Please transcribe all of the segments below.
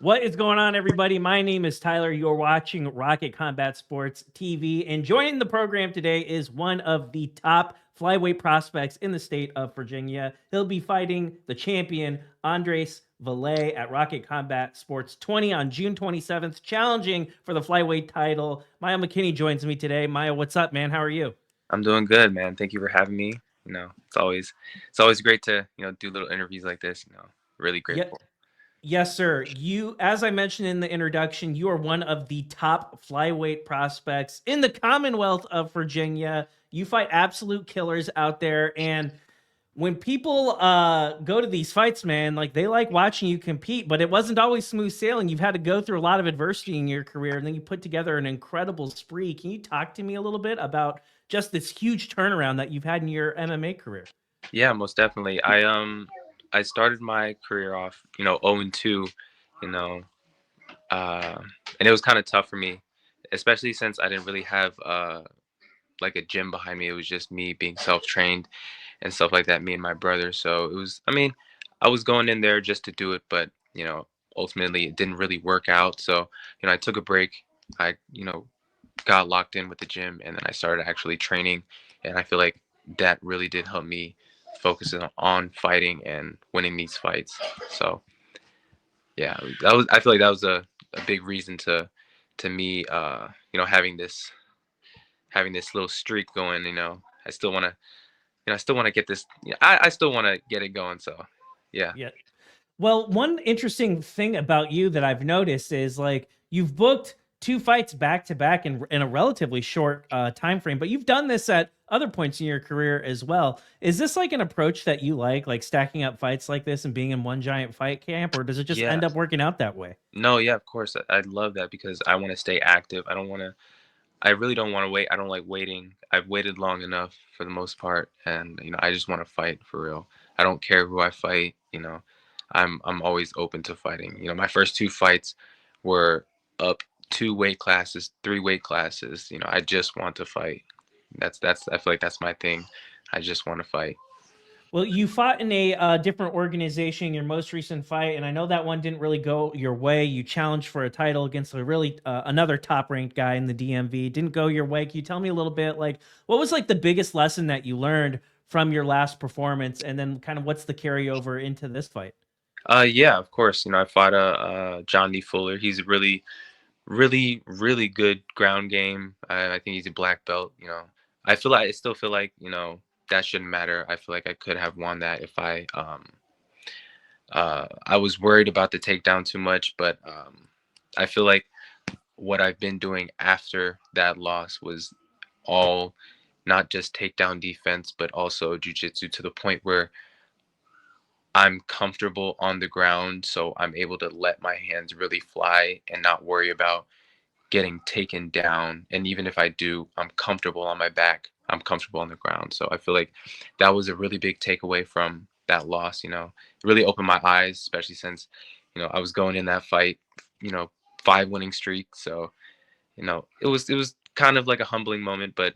What is going on, everybody? My name is Tyler. You're watching Rocket Combat Sports TV. And joining the program today is one of the top flyweight prospects in the state of Virginia. He'll be fighting the champion, Andres Vele, at Rocket Combat Sports 20 on June 27th, challenging for the flyweight title. Maya McKinney joins me today. Maya, what's up, man? How are you? I'm doing good, man. Thank you for having me. It's always great to, do little interviews like this, really Yeah, grateful. Yes, sir. As I mentioned in the introduction, you are one of the top flyweight prospects in the Commonwealth of Virginia. You fight absolute killers out there. And when people go to these fights, man, like they like watching you compete, but it wasn't always smooth sailing. You've had to go through a lot of adversity in your career, and then you put together an incredible spree. Can you talk to me a little bit about just this huge turnaround that you've had in your MMA career? Yeah, most definitely. I started my career off, 0-2, you know, uh, and it was kind of tough for me, especially since I didn't really have like a gym behind me. It was just me being self-trained and stuff like that, me and my brother. So it was, I was going in there just to do it, but ultimately it didn't really work out. So I took a break. I got locked in with the gym, and then I started actually training, and I feel like that really did help me focus on fighting and winning these fights. So yeah, I feel like that was a big reason to me having this little streak going. I still want to I still want to get this. I still want to get it going. So yeah. Yeah. Well, one interesting thing about you that I've noticed is like you've booked two fights back to back in a relatively short time frame, but you've done this at other points in your career as well. Is this like an approach that you like stacking up fights like this and being in one giant fight camp, or does it just Yeah. end up working out that way? No, yeah, of course. I love that because I want to stay active. I really don't want to wait. I don't like waiting. I've waited long enough for the most part, and I just want to fight for real. I don't care who I fight. I'm always open to fighting. My first two fights were up two weight classes, three weight classes. I just want to fight. That's I feel like that's my thing. I just want to fight. Well, you fought in a different organization in your most recent fight, and I know that one didn't really go your way. You challenged for a title against a really another top ranked guy in the DMV. Didn't go your way. Can you tell me a little bit, like what was like the biggest lesson that you learned from your last performance, and then kind of what's the carryover into this fight? Yeah, of course. I fought John D. Fuller. He's a really good ground game. I think he's a black belt. I still feel like that shouldn't matter. I feel like I could have won that if I was worried about the takedown too much, but I feel like what I've been doing after that loss was all not just takedown defense, but also jujitsu to the point where I'm comfortable on the ground, so I'm able to let my hands really fly and not worry about getting taken down. And even if I do, I'm comfortable on my back. I'm comfortable on the ground. So I feel like that was a really big takeaway from that loss. It really opened my eyes, especially since, I was going in that fight, you know, 5 winning streak. So, it was kind of like a humbling moment, but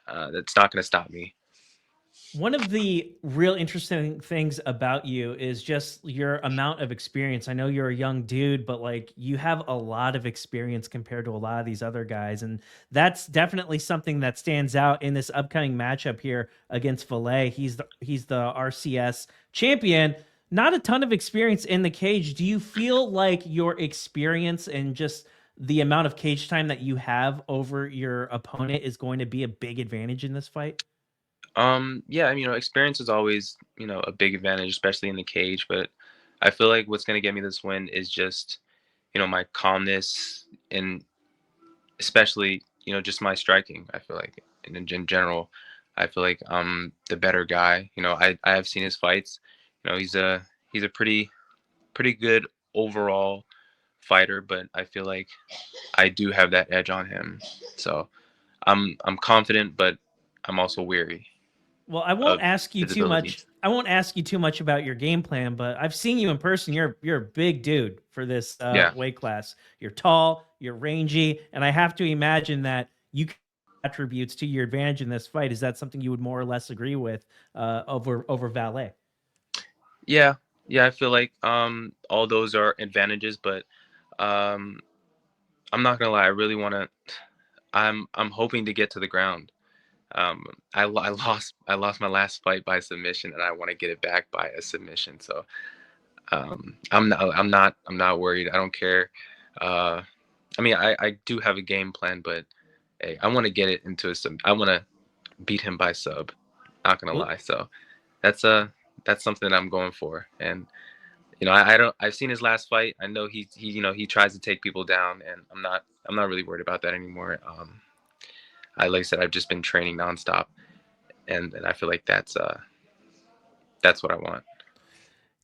that's not going to stop me. One of the real interesting things about you is just your amount of experience. I know you're a young dude, but like you have a lot of experience compared to a lot of these other guys. And that's definitely something that stands out in this upcoming matchup here against Vele. He's the RCS champion. Not a ton of experience in the cage. Do you feel like your experience and just the amount of cage time that you have over your opponent is going to be a big advantage in this fight? Yeah, experience is always, a big advantage, especially in the cage. But I feel like what's going to get me this win is just, my calmness and especially just my striking. I feel like in general, I feel like I'm the better guy. I have seen his fights. He's a pretty good overall fighter, but I feel like I do have that edge on him. So I'm confident, but I'm also weary Well, I won't of ask you his too much. abilities. I won't ask you too much about your game plan, but I've seen you in person. You're a big dude for this Yeah. weight class. You're tall, you're rangy, and I have to imagine that you can attributes to your advantage in this fight. Is that something you would more or less agree with over Valet? Yeah. Yeah, I feel like all those are advantages, but um I'm not gonna lie, I really wanna I'm hoping to get to the ground. Um I lost my last fight by submission, and I want to get it back by a submission. So I'm not worried. I don't care. Uh I mean, I do have a game plan, but hey, I want to get it into a sub. I want to beat him by sub. Not gonna Well, lie. So that's uh that's something that I'm going for. And I don't. I've seen his last fight. I know he he tries to take people down, and I'm not really worried about that anymore. I like I said, I've just been training nonstop, and I feel like that's what I want.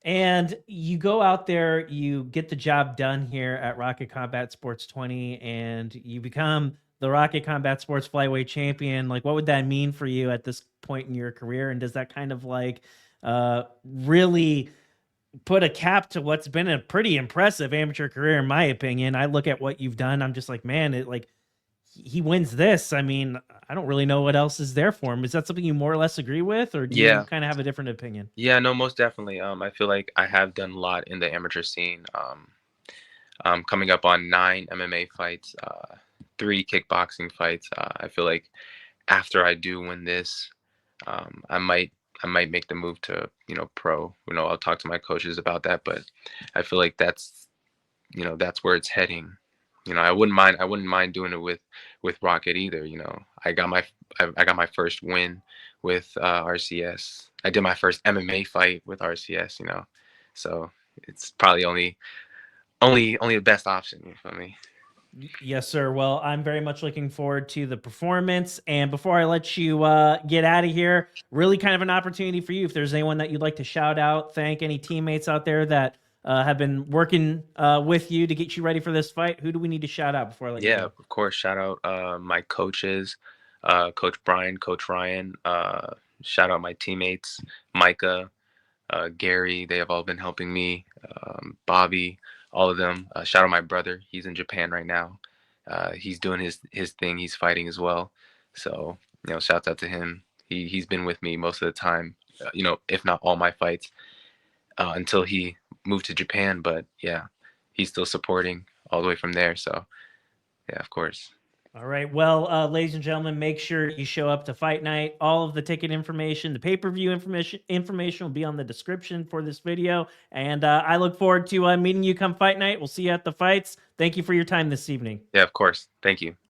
and you go out there, you get the job done here at Rocket Combat Sports 20, and you become the Rocket Combat Sports Flyweight Champion. Like, what would that mean for you at this point in your career? And does that kind of like really put a cap to what's been a pretty impressive amateur career, in my opinion? I look at what you've done, I'm just like, man, it like he wins this. I mean, I don't really know what else is there for him. Is that something you more or less agree with, or do you Yeah, kind of have a different opinion? yeah, no, most definitely. I feel like I have done a lot in the amateur scene. Coming up on 9 MMA fights, 3 kickboxing fights. I feel like after I do win this, um, I might I might make the move to pro. I'll talk to my coaches about that, but I feel like that's where it's heading. I wouldn't mind doing it with Rocket either. I got my first win with RCS. I did my first MMA fight with RCS. So it's probably only the best option. You feel me? Yes, sir. Well, I'm very much looking forward to the performance. And before I let you get out of here, really kind of an opportunity for you. If there's anyone that you'd like to shout out, thank any teammates out there that have been working with you to get you ready for this fight, who do we need to shout out before I let you Yeah, go? of course. Shout out my coaches, Coach Brian, Coach Ryan. Shout out my teammates, Micah, Gary. They have all been helping me. Bobby, all of them. Shout out my brother. He's in Japan right now. He's doing his thing. He's fighting as well. So shouts out to him. He's been with me most of the time. If not all my fights, until he moved to Japan. But yeah, he's still supporting all the way from there. So yeah, of course. All right. Well, ladies and gentlemen, make sure you show up to fight night. All of the ticket information, the pay-per-view information will be on the description for this video. And I look forward to meeting you come fight night. We'll see you at the fights. Thank you for your time this evening. Yeah, of course. Thank you.